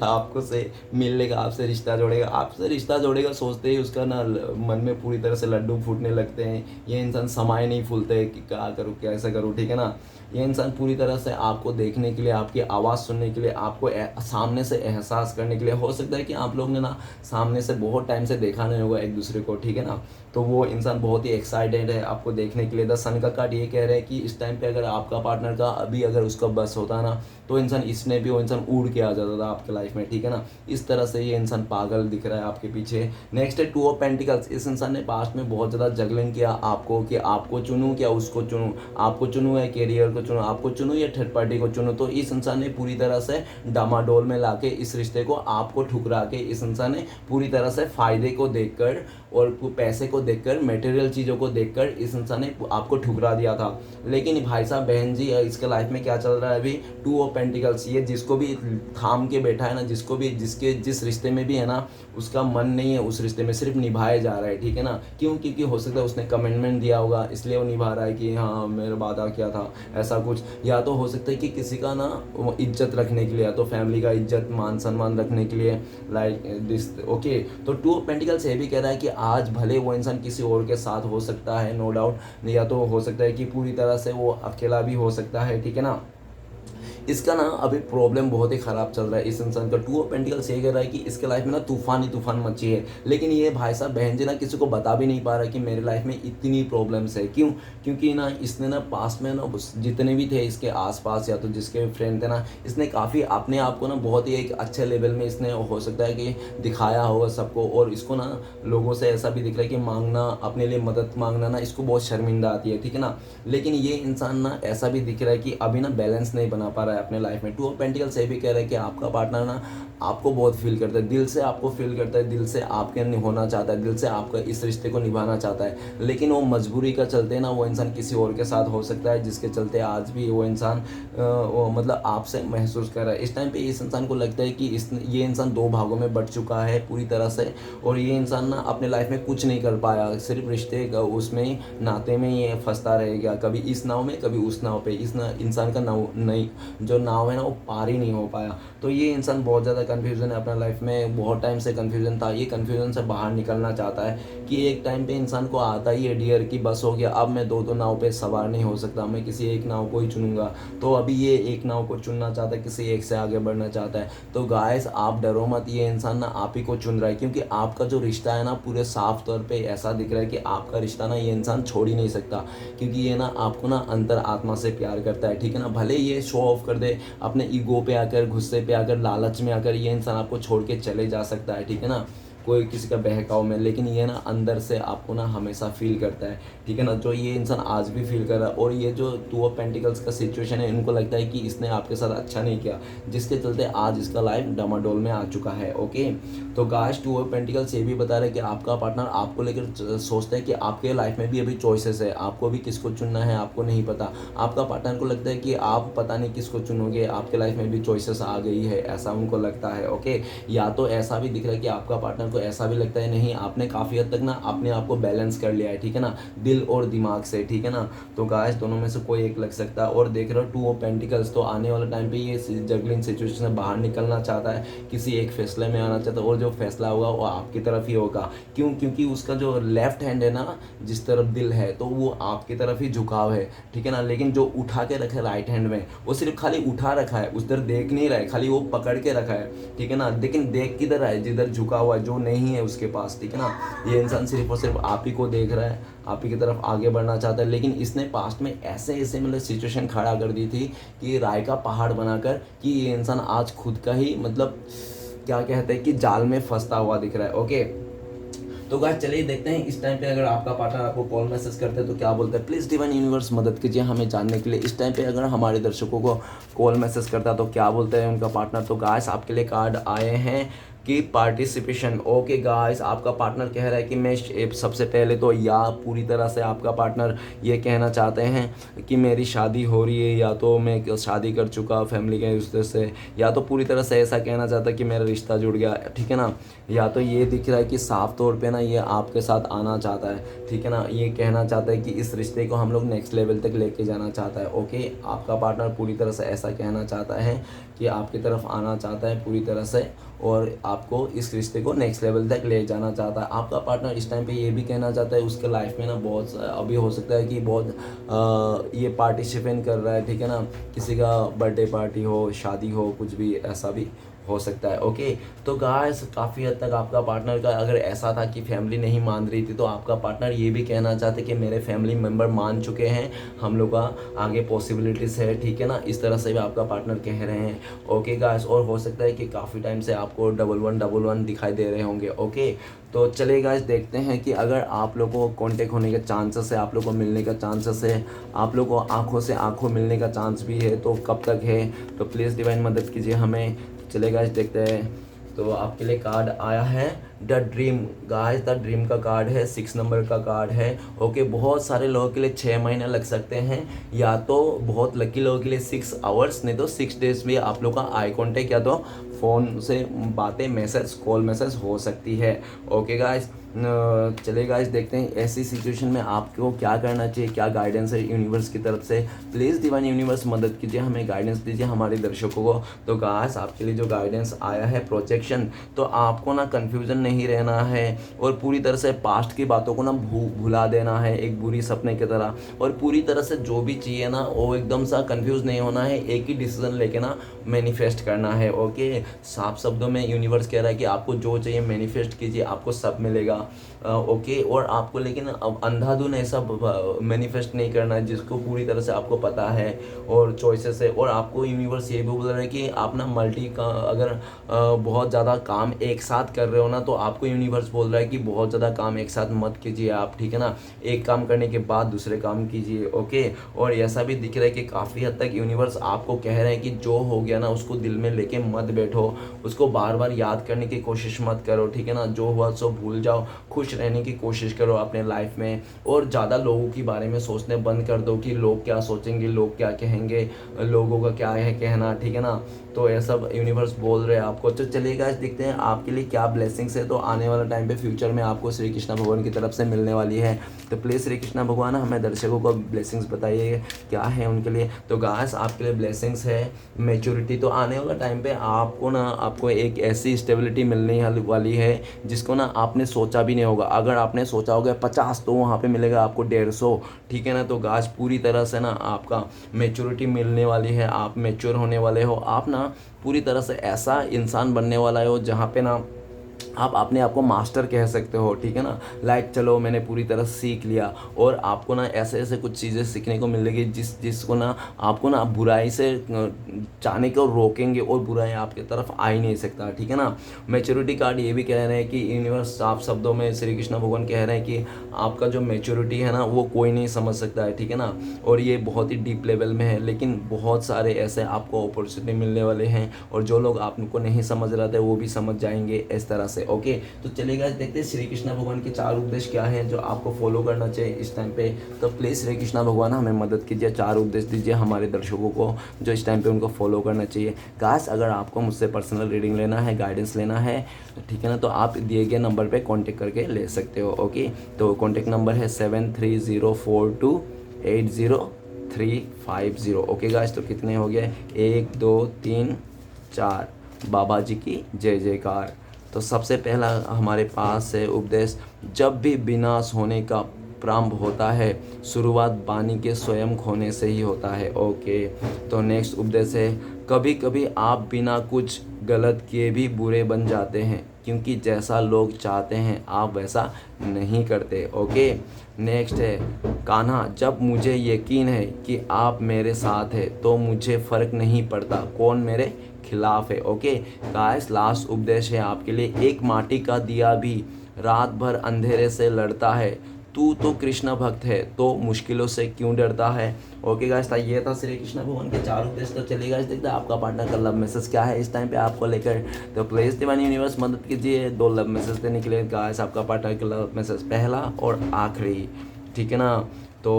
आपको से मिल लेगा, आपसे रिश्ता जोड़ेगा, आपसे रिश्ता जोड़ेगा, सोचते ही उसका ना मन में पूरी तरह से लड्डू फूटने लगते हैं। ये इंसान समाये नहीं फूलते कि क्या करूँ कैसे करूँ, ठीक है ना। ये इंसान पूरी तरह से आपको देखने के लिए, आपकी आवाज़ सुनने के लिए, आपको सामने से एहसास करने के लिए, हो सकता है कि आप लोग ने ना सामने से बहुत टाइम से देखा नहीं होगा एक दूसरे को, ठीक है ना, तो वो इंसान बहुत ही एक्साइटेड है आपको देखने के लिए। द सन का कार्ड ये कह रहा है कि इस टाइम पे अगर आपका पार्टनर का अभी अगर उसका बस होता ना तो इंसान इसने भी वो इंसान उड़ के आ जाता था आपके लाइफ में, ठीक है ना। इस तरह से ये इंसान पागल दिख रहा है आपके पीछे। नेक्स्ट है 2 ऑफ पेंटिकल्स। इस इंसान ने पास्ट में बहुत ज़्यादा जगलिंग किया आपको कि आपको चुनूँ क्या उसको चुनूँ, आपको चुनूँ या कैरियर को चुनूँ, आपको चुनूँ या थर्ड पार्टी को चुनूँ। तो इस इंसान ने पूरी तरह से डामाडोल में लाके इस रिश्ते को आपको ठुकरा के इस इंसान ने पूरी तरह से फ़ायदे को देखकर और पैसे को देखकर, मटेरियल चीज़ों को देखकर इस इंसान ने आपको ठुकरा दिया था। लेकिन भाई साहब बहन जी, इसके लाइफ में क्या चल रहा है अभी, 2 ऑफ पेंटिकल्स। ये जिसको भी थाम के बैठा है ना, जिसको भी जिस रिश्ते में भी है ना, उसका मन नहीं है उस रिश्ते में, सिर्फ निभाया जा रहा है, ठीक है ना। क्यों? क्योंकि हो सकता है उसने कमिटमेंट दिया होगा इसलिए वो निभा रहा है कि हाँ मेरा वादा किया था, ऐसा कुछ। या तो हो सकता है कि किसी का ना इज्जत रखने के लिए, या तो फैमिली का इज्जत मान सम्मान रखने के लिए, लाइक दिस। ओके, तो 2 ऑफ पेंटिकल्स ये भी कह रहा है कि आज भले वो इंसान किसी और के साथ हो सकता है, नो डाउट, या तो हो सकता है कि पूरी तरह से वो अकेला भी हो सकता है, ठीक है ना। इसका ना अभी प्रॉब्लम बहुत ही ख़राब चल रहा है इस इंसान का। 2 ऑफ पेंटिकल्स ये कह रहा है कि इसके लाइफ में ना तूफान ही तूफान मची है, लेकिन ये भाई साहब बहन जी ना किसी को बता भी नहीं पा रहा कि मेरे लाइफ में इतनी प्रॉब्लम्स है। क्यों? क्योंकि ना इसने ना पास्ट में ना जितने भी थे इसके आसपास या तो जिसके फ्रेंड थे ना, इसने काफ़ी अपने आप को ना बहुत ही एक अच्छे लेवल में इसने हो सकता है कि दिखाया होगा सबको, और इसको ना लोगों से ऐसा भी दिख रहा है कि मांगना, अपने लिए मदद मांगना ना इसको बहुत शर्मिंदा आती है, ठीक है ना। लेकिन ये इंसान ना ऐसा भी दिख रहा है कि अभी ना बैलेंस नहीं बना पा रहा है अपने लाइफ में। 2 ऑफ पेंटिकल्स ये भी कह रहा है कि आपका पार्टनर ना आपको बहुत फील करता है, दिल से आपको फील करता है, दिल से आपके होना चाहता है, दिल से आपका इस रिश्ते को निभाना चाहता है, लेकिन वो मजबूरी का चलते ना वो इंसान किसी और के साथ हो सकता है, जिसके चलते आज भी वो इंसान मतलब आपसे महसूस कर रहा है। इस टाइम पे इस इंसान को लगता है कि ये इंसान दो भागों में बट चुका है पूरी तरह से, और ये इंसान ना अपने लाइफ में कुछ नहीं कर पाया, सिर्फ रिश्ते उसमें नाते में ये फंसता रहेगा, कभी इस नाव में कभी उस नाव पे, इंसान का नाव नहीं, जो नाव है ना वो पार ही नहीं हो पाया। तो ये इंसान बहुत ज़्यादा कन्फ्यूज़न है अपना लाइफ में, बहुत टाइम से कन्फ्यूज़न था, ये कन्फ्यूज़न से बाहर निकलना चाहता है कि एक टाइम पे इंसान को आता ही है डियर की बस हो गया, अब मैं दो नाव पे सवार नहीं हो सकता, मैं किसी एक नाव को ही चुनूंगा। तो अभी ये एक नाव को चुनना चाहता है, किसी एक से आगे बढ़ना चाहता है। तो गाइस आप डरो मत, ये इंसान ना आप ही को चुन रहा है, क्योंकि आपका जो रिश्ता है ना पूरे साफ तौर पे ऐसा दिख रहा है कि आपका रिश्ता ना ये इंसान छोड़ ही नहीं सकता, क्योंकि ये ना आपको ना अंतर आत्मा से प्यार करता है, ठीक है ना। भले ये शो ऑफ कर दे अपने ईगो पे आकर, गुस्से पे आकर, लालच में आकर, ये इंसान आपको छोड़ के चले जा सकता है, ठीक है ना, कोई किसी का बहकाव में, लेकिन ये ना अंदर से आपको ना हमेशा फील करता है, ठीक है ना, जो ये इंसान आज भी फील कर रहा है। और ये जो टू ऑफ पेंटिकल्स का सिचुएशन है, इनको लगता है कि इसने आपके साथ अच्छा नहीं किया, जिसके चलते आज इसका लाइफ डमाडोल में आ चुका है। ओके, तो गाइस टू ऑफ पेंटिकल्स ये भी बता रहे हैं कि आपका पार्टनर आपको लेकर सोचता है कि आपके लाइफ में भी अभी चॉइसेस है, आपको भी किसको चुनना है आपको नहीं पता। आपका पार्टनर को लगता है कि आप पता नहीं किसको चुनोगे, आपके लाइफ में भी चॉइसेस आ गई है, ऐसा उनको लगता है। ओके, या तो ऐसा भी दिख रहा है कि आपका पार्टनर को ऐसा भी लगता है नहीं, आपने काफ़ी हद तक ना अपने आप को बैलेंस कर लिया है, ठीक है ना, दिल और दिमाग से, ठीक है ना। तो गाइस दोनों में से कोई एक लग सकता है। और देख रहे हो टू ऑफ पेंटिकल्स, तो आने वाले टाइम पे ये जगलिंग सिचुएशन से बाहर निकलना चाहता है, किसी एक फैसले में आना चाहता है, और जो फैसला होगा वो आपकी तरफ ही होगा। क्यों? क्योंकि उसका जो लेफ्ट हैंड है ना, जिस तरफ दिल है, तो वो आपकी तरफ ही झुकाव है, ठीक है ना। लेकिन जो उठा के रखे राइट हैंड में, वो सिर्फ खाली उठा रखा है, उस तरफ देख नहीं रहा है, खाली वो पकड़ के रखा है, ठीक है ना। लेकिन देख किधर रहा है? जिधर झुका हुआ है, जो नहीं है उसके पास, ठीक है ना। ये इंसान सिर्फ और सिर्फ आप ही को देख रहा है, आप ही की तरफ आगे बढ़ना चाहता है। लेकिन इसने पास्ट में ऐसे ऐसे मतलब सिचुएशन खड़ा कर दी थी कि राय का पहाड़ बनाकर, कि ये इंसान आज खुद का ही मतलब क्या कहते हैं कि जाल में फंसता हुआ दिख रहा है। ओके, तो गाइस चलिए देखते हैं इस टाइम पे अगर आपका पार्टनर आपको कॉल मैसेज करते हैं तो क्या बोलते हैं। प्लीज़ डिवाइन यूनिवर्स मदद कीजिए हमें जानने के लिए, इस टाइम पे अगर हमारे दर्शकों को कॉल मैसेज करता है तो क्या बोलते हैं उनका पार्टनर। तो गाइस आपके लिए कार्ड आए हैं कि पार्टिसिपेशन। ओके गाइस, आपका पार्टनर कह रहा है कि मैं सबसे पहले तो या पूरी तरह से आपका पार्टनर ये कहना चाहते हैं कि मेरी शादी हो रही है, या तो मैं शादी कर चुका फैमिली के रिश्ते से, या तो पूरी तरह से ऐसा कहना चाहता है कि मेरा रिश्ता जुड़ गया, ठीक है ना। या तो ये दिख रहा है कि साफ तौर पे ना ये आपके साथ आना चाहता है, ठीक है ना, ये कहना चाहता है कि इस रिश्ते को हम लोग नेक्स्ट लेवल तक लेके जाना चाहता है। ओके, आपका पार्टनर पूरी तरह से ऐसा कहना चाहता है कि आपकी तरफ आना चाहता है पूरी तरह से, और आपको इस रिश्ते को नेक्स्ट लेवल तक ले जाना चाहता है। आपका पार्टनर इस टाइम पे ये भी कहना चाहता है उसके लाइफ में ना बहुत अभी हो सकता है कि बहुत ये पार्टिसिपेट कर रहा है, ठीक है ना, किसी का बर्थडे पार्टी हो, शादी हो, कुछ भी ऐसा भी हो सकता है। ओके, तो गाइस काफ़ी हद तक आपका पार्टनर का अगर ऐसा था कि फैमिली नहीं मान रही थी, तो आपका पार्टनर ये भी कहना चाहते कि मेरे फैमिली मेम्बर मान चुके हैं, हम लोग का आगे पॉसिबिलिटीज़ है, ठीक है ना, इस तरह से भी आपका पार्टनर कह रहे हैं। ओके गाइस, और हो सकता है कि काफ़ी टाइम से आपको 1111 दिखाई दे रहे होंगे। ओके, तो चलिए गाइस देखते हैं कि अगर आप लोगों को कांटेक्ट होने के चांसेस है, आप लोगों को मिलने का चांसेस है, आप लोगों को आंखों से आंखों मिलने का चांस भी है, तो कब तक है। तो प्लीज़ डिवाइन मदद कीजिए हमें। चलिए गाइस देखते हैं। तो आपके लिए कार्ड आया है the dream. Guys the dream का कार्ड है, 6 नंबर का कार्ड है। ओके, बहुत सारे लोगों के लिए 6 महीने लग सकते हैं, या तो बहुत लकी लोगों के लिए 6 आवर्स, नहीं तो 6 डेज भी आप लोग का आई कॉन्टेक्ट या तो फ़ोन से बातें, मैसेज, कॉल मैसेज हो सकती है। ओके गाइस, चलिए गाइस देखते हैं ऐसी सिचुएशन में आपको क्या करना चाहिए, क्या गाइडेंस है यूनिवर्स की तरफ से। प्लीज़ डिवाइन यूनिवर्स मदद कीजिए, हमें गाइडेंस दीजिए हमारे दर्शकों को। तो गाइस आपके लिए जो गाइडेंस आया है प्रोजेक्शन, तो आपको ना कन्फ्यूज़न नहीं रहना है, और पूरी तरह से पास्ट की बातों को ना भुला देना है एक बुरी सपने की तरह, और पूरी तरह से जो भी चाहिए ना वो एकदम सा कन्फ्यूज़ नहीं होना है, एक ही डिसीजन लेके ना मैनिफेस्ट करना है। ओके, साफ शब्दों में यूनिवर्स कह रहा है कि आपको जो चाहिए मैनिफेस्ट कीजिए, आपको सब मिलेगा। ओके। और आपको लेकिन अब अंधाधुन ऐसा मैनिफेस्ट नहीं करना है जिसको पूरी तरह से आपको पता है और चॉइसेस है। और आपको यूनिवर्स ये भी बोल रहा है कि आप ना मल्टी का अगर बहुत ज़्यादा काम एक साथ कर रहे हो ना, तो आपको यूनिवर्स बोल रहा है कि बहुत ज़्यादा काम एक साथ मत कीजिए आप, ठीक है ना। एक काम करने के बाद दूसरे काम कीजिए, ओके। और ऐसा भी दिख रहा है कि काफ़ी हद तक यूनिवर्स आपको कह रहे हैं कि जो हो गया ना उसको दिल में लेके मत बैठो, उसको बार बार याद करने की कोशिश मत करो, ठीक है ना। जो हुआ सो भूल जाओ, खुश रहने की कोशिश करो अपने लाइफ में। और ज़्यादा लोगों के बारे में सोचने बंद कर दो कि लोग क्या सोचेंगे, लोग क्या कहेंगे, लोगों का क्या है कहना, ठीक है ना। तो ये सब यूनिवर्स बोल रहे हैं आपको। तो चलिए गाइस देखते हैं आपके लिए क्या ब्लेसिंग्स है। तो आने वाला टाइम पे फ्यूचर में आपको श्री कृष्ण भगवान की तरफ से मिलने वाली है। तो प्लीज़ श्री कृष्ण भगवान हमें दर्शकों को ब्लेसिंग्स बताइए क्या है उनके लिए। तो गाइस आपके लिए ब्लेसिंग्स है मैच्योरिटी। तो आने वाला टाइम पे आपको एक ऐसी स्टेबिलिटी मिलने वाली है जिसको ना आपने सोचा भी नहीं होगा। अगर आपने सोचा होगा 50 तो वहाँ पे मिलेगा आपको 150, ठीक है ना। तो गाइस पूरी तरह से ना आपका मैच्योरिटी मिलने वाली है, आप मैच्योर होने वाले हो। आप ना पूरी तरह से ऐसा इंसान बनने वाला हो जहाँ पे ना आप अपने आप को मास्टर कह सकते हो, ठीक है ना। लाइक चलो मैंने पूरी तरह सीख लिया। और आपको ना ऐसे ऐसे कुछ चीज़ें सीखने को मिलेगी जिसको ना आपको ना बुराई से चाहने को रोकेंगे और बुराई आपकी तरफ आ ही नहीं सकता, ठीक है ना। मैच्योरिटी कार्ड ये भी कह रहे हैं कि यूनिवर्स साफ शब्दों में श्री कृष्ण भगवान कह रहे हैं कि आपका जो मैच्योरिटी है ना वो कोई नहीं समझ सकता है, ठीक है ना। और ये बहुत ही डीप लेवल में है, लेकिन बहुत सारे ऐसे आपको अपॉर्चुनिटी मिलने वाले हैं और जो लोग आपको नहीं समझ रहे थे वो भी समझ जाएंगे इस तरह से, ओके। तो चलिए गाइस देखते हैं श्री कृष्ण भगवान के 4 उपदेश क्या हैं जो आपको फॉलो करना चाहिए इस टाइम पे। तो प्लीज़ श्री कृष्ण भगवान हमें मदद कीजिए, 4 उपदेश दीजिए हमारे दर्शकों को जो इस टाइम पे उनको फॉलो करना चाहिए। गाइस अगर आपको मुझसे पर्सनल रीडिंग लेना है, गाइडेंस लेना है, ठीक है ना, तो आप दिए गए नंबर पर कॉन्टेक्ट करके ले सकते हो, ओके। तो कॉन्टेक्ट नंबर है 7304280350, ओके गाइस। तो कितने हो गए, 1 2 3 4। बाबा जी की जय जयकार। तो सबसे पहला हमारे पास है उपदेश, जब भी विनाश होने का प्रारंभ होता है शुरुआत बानी के स्वयं खोने से ही होता है, ओके। तो नेक्स्ट उपदेश है, कभी कभी आप बिना कुछ गलत किए भी बुरे बन जाते हैं क्योंकि जैसा लोग चाहते हैं आप वैसा नहीं करते, ओके। नेक्स्ट है कान्हा, जब मुझे यकीन है कि आप मेरे साथ हैं तो मुझे फ़र्क नहीं पड़ता कौन मेरे खिलाफ है, ओके। गाइस लास्ट उपदेश है आपके लिए, एक माटी का दिया भी रात भर अंधेरे से लड़ता है, तू तो कृष्ण भक्त है तो मुश्किलों से क्यों डरता है, ओके गाइस। ये था श्री कृष्ण भगवान के 4 उपदेश। तो चलिए गाइस देखते हैं आपका पार्टनर का लव मैसेज क्या है इस टाइम पे आपको लेकर। तो प्लीज डिवाइन यूनिवर्स मदद कीजिए 2 लव मैसेज देने के लिए। गाइस आपका पार्टनर का लव मैसेज पहला और आखिरी, ठीक है ना। तो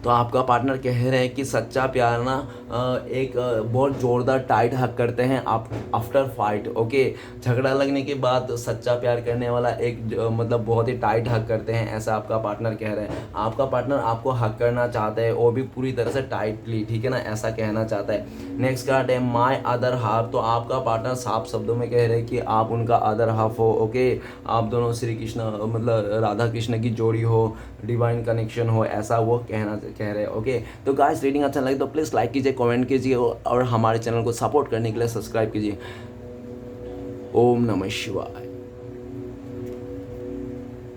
आपका पार्टनर कह रहे हैं कि सच्चा प्यार ना एक बहुत ज़ोरदार टाइट हक करते हैं आप आफ्टर फाइट, ओके। झगड़ा लगने के बाद सच्चा प्यार करने वाला एक मतलब बहुत ही टाइट हक करते हैं, ऐसा आपका पार्टनर कह रहे हैं। आपका पार्टनर आपको हक करना चाहता है और भी पूरी तरह से टाइटली, ठीक है ना, ऐसा कहना चाहता है। नेक्स्ट कार्ड है माय अदर हाफ। तो आपका पार्टनर साफ शब्दों में कह रहे हैं कि आप उनका अदर हाफ हो, ओके। आप दोनों श्री कृष्ण मतलब राधा कृष्ण की जोड़ी हो, डिवाइन कनेक्शन हो, ऐसा वो कह रहे हैं, ओके। तो गाइस रीडिंग अच्छा लगे तो प्लीज़ लाइक कीजिए, कमेंट कीजिए और हमारे चैनल को सपोर्ट करने के लिए सब्सक्राइब कीजिए। ओम नमः शिवाय।